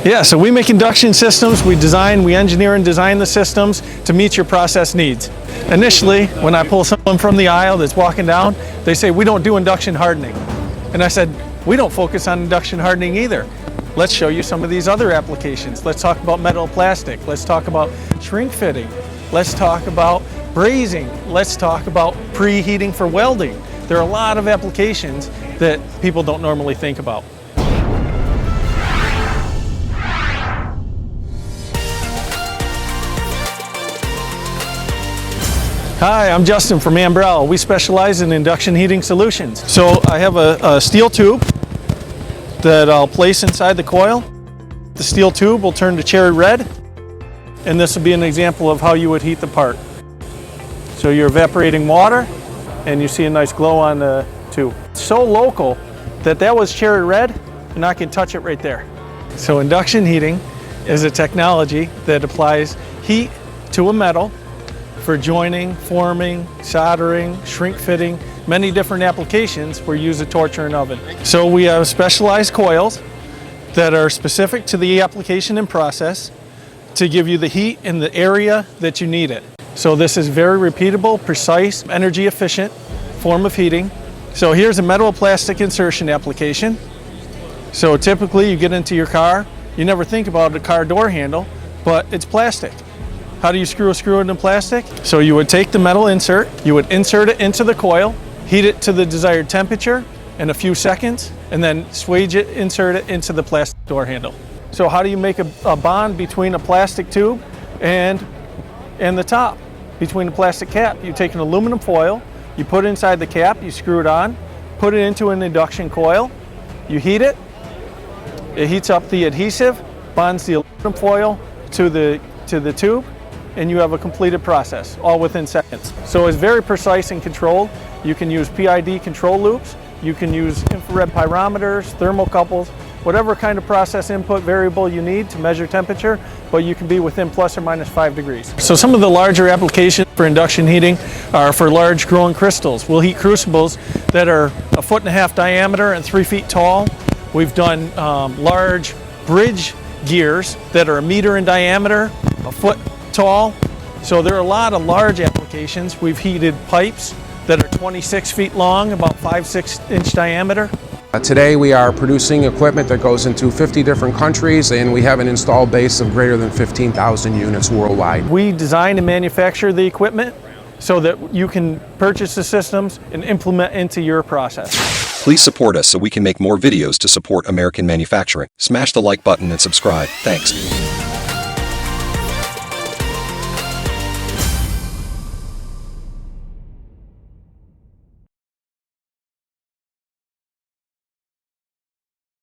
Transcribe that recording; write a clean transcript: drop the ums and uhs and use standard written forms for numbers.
Yeah, so we make induction systems. We engineer and design the systems to meet your process needs. Initially, when I pull someone from the aisle that's walking down, they say, we don't do induction hardening. And I said, we don't focus on induction hardening either. Let's show you some of these other applications. Let's talk about metal plastic. Let's talk about shrink fitting. Let's talk about brazing. Let's talk about preheating for welding. There are a lot of applications that people don't normally think about. Hi, I'm Justin from Ambrell. We specialize in induction heating solutions. So I have a steel tube that I'll place inside the coil. The steel tube will turn to cherry red, and this will be an example of how you would heat the part. So you're evaporating water, and you see a nice glow on the tube. It's so local that was cherry red, and I can touch it right there. So induction heating is a technology that applies heat to a metal for joining, forming, soldering, shrink fitting, many different applications where you use a torch or an oven. So we have specialized coils that are specific to the application and process to give you the heat in the area that you need it. So this is very repeatable, precise, energy efficient form of heating. So here's a metal plastic insertion application. So typically you get into your car, you never think about the car door handle, but it's plastic. How do you screw a screw into plastic? So you would take the metal insert, you would insert it into the coil, heat it to the desired temperature in a few seconds, and then swage it, insert it into the plastic door handle. So how do you make a bond between a plastic tube and the top, between the plastic cap? You take an aluminum foil, you put it inside the cap, you screw it on, put it into an induction coil, you heat it, it heats up the adhesive, bonds the aluminum foil to the tube, and you have a completed process, all within seconds. So it's very precise and controlled. You can use PID control loops, you can use infrared pyrometers, thermocouples, whatever kind of process input variable you need to measure temperature, but you can be within plus or minus 5 degrees. So some of the larger applications for induction heating are for large growing crystals. We'll heat crucibles that are 1.5 feet diameter and 3 feet tall. We've done large bridge gears that are 1 meter in diameter, 1 foot tall. So there are a lot of large applications. We've heated pipes that are 26 feet long, about 5-6 inch diameter. Today we are producing equipment that goes into 50 different countries, and we have an installed base of greater than 15,000 units worldwide. We design and manufacture the equipment so that you can purchase the systems and implement into your process. Please support us so we can make more videos to support American manufacturing. Smash the like button and subscribe. Thanks.